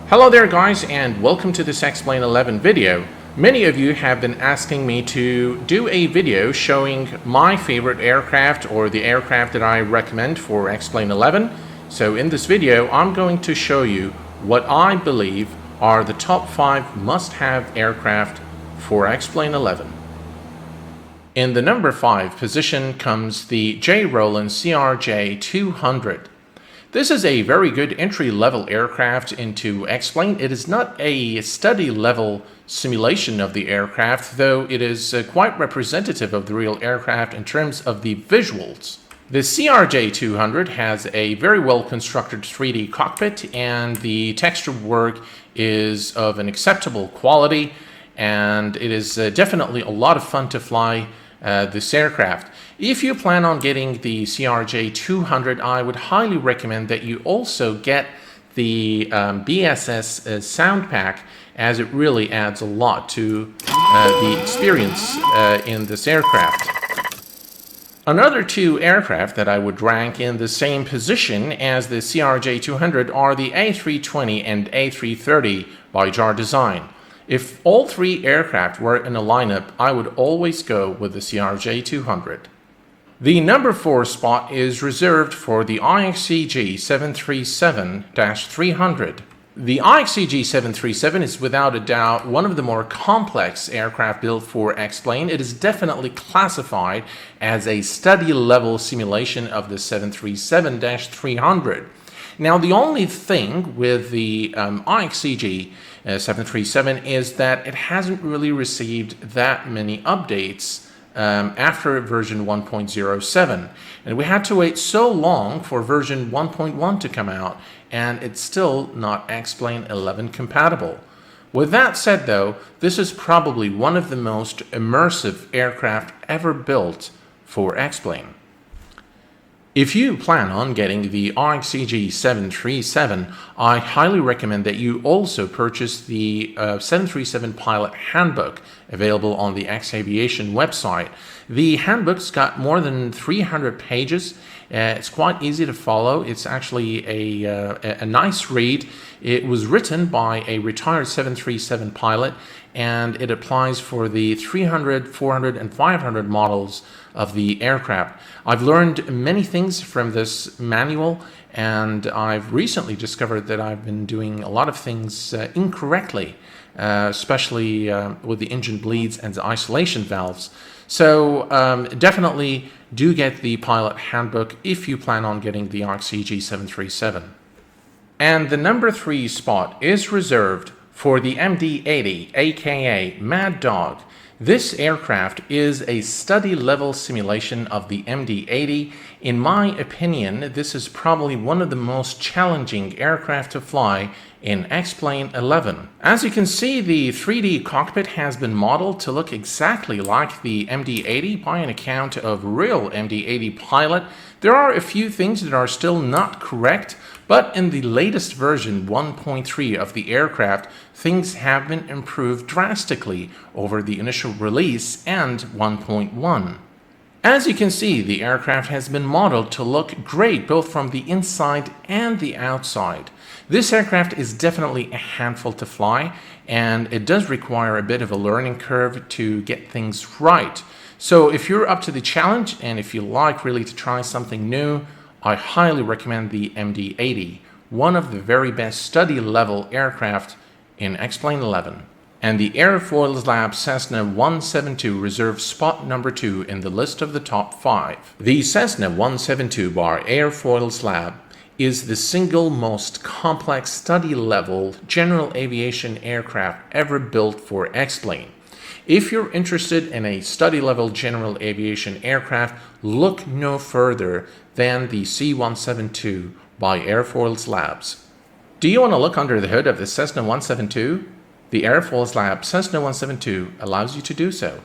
Hello there guys, and welcome to this Explain 11 video. Many of you have been asking me to do a video showing my favorite aircraft or the aircraft that I recommend for Explain 11. So in this video I'm going to show you what I believe are the top 5 must-have aircraft for Explain 11. In the number 5 position comes the J. Rowland CRJ 200. This is a very good entry-level aircraft into X-Plane. It is not a study-level simulation of the aircraft, though it is quite representative of the real aircraft in terms of the visuals. The CRJ-200 has a very well-constructed 3D cockpit, and the texture work is of an acceptable quality, and it is definitely a lot of fun to fly this aircraft. If you plan on getting the CRJ-200, I would highly recommend that you also get the BSS sound pack, as it really adds a lot to the experience in this aircraft. Another 2 aircraft that I would rank in the same position as the CRJ-200 are the A320 and A330 by JAR Design. If all 3 aircraft were in a lineup, I would always go with the CRJ-200. The number 4 spot is reserved for the IXCG 737-300. The IXCG 737 is without a doubt one of the more complex aircraft built for X-Plane. It is definitely classified as a study-level simulation of the 737-300. Now, the only thing with the IXCG 737 is that it hasn't really received that many updates after version 1.07. And we had to wait so long for version 1.1 to come out, and it's still not X-Plane 11 compatible. With that said though, this is probably one of the most immersive aircraft ever built for X-Plane. If you plan on getting the IXCG 737, I highly recommend that you also purchase the 737 Pilot Handbook available on the X Aviation website. The handbook's got more than 300 pages. It's quite easy to follow. It's actually a nice read. It was written by a retired 737 pilot, and it applies for the 300, 400, and 500 models of the aircraft. I've learned many things from this manual, and I've recently discovered that I've been doing a lot of things incorrectly, especially with the engine bleeds and the isolation valves. So definitely do get the Pilot Handbook if you plan on getting the IXCG 737. And the number 3 spot is reserved for the MD-80, aka Mad Dog. This aircraft is a study-level simulation of the MD-80. In my opinion, this is probably one of the most challenging aircraft to fly in X-Plane 11. As you can see, the 3D cockpit has been modeled to look exactly like the MD-80 by an account of real MD-80 pilot. There are a few things that are still not correct, but in the latest version 1.3 of the aircraft, things have been improved drastically over the initial release and 1.1. As you can see, the aircraft has been modeled to look great both from the inside and the outside. This aircraft is definitely a handful to fly, and it does require a bit of a learning curve to get things right. So if you're up to the challenge, and if you like really to try something new, I highly recommend the MD-80, one of the very best study-level aircraft in X-Plane 11. And the Airfoils Lab Cessna 172 reserves spot number 2 in the list of the top 5. The Cessna 172 by Airfoils Lab is the single most complex study-level general aviation aircraft ever built for X-Plane. If you're interested in a study-level general aviation aircraft, look no further than the C-172 by Airfoils Labs. Do you want to look under the hood of the Cessna 172? The Airfoils Lab Cessna 172 allows you to do so.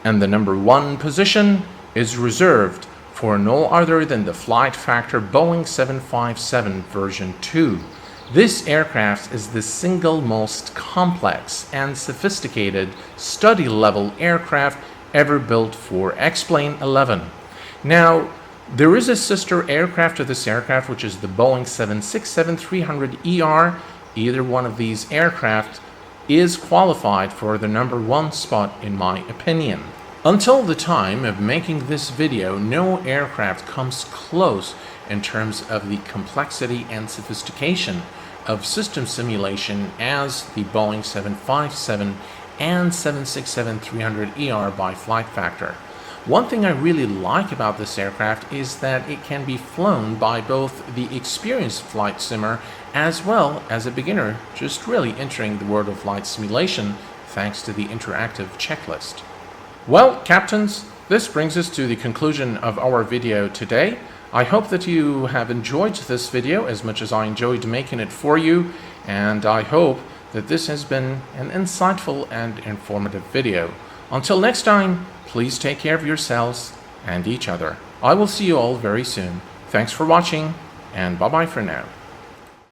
And the number 1 position is reserved for no other than the Flight Factor Boeing 757 version 2. This aircraft is the single most complex and sophisticated study-level aircraft ever built for X-Plane 11. Now, there is a sister aircraft to this aircraft, which is the Boeing 767-300ER. either one of these aircraft is qualified for the #1 spot in my opinion. Until the time of making this video, no aircraft comes close in terms of the complexity and sophistication of system simulation as the Boeing 757 and 767-300ER by flight factor. One thing I really like about this aircraft is that it can be flown by both the experienced flight simmer as well as a beginner just really entering the world of flight simulation thanks to the interactive checklist. Well, captains, this brings us to the conclusion of our video today. I hope that you have enjoyed this video as much as I enjoyed making it for you, and I hope that this has been an insightful and informative video. Until next time, please take care of yourselves and each other. I will see you all very soon. Thanks for watching, and bye-bye for now.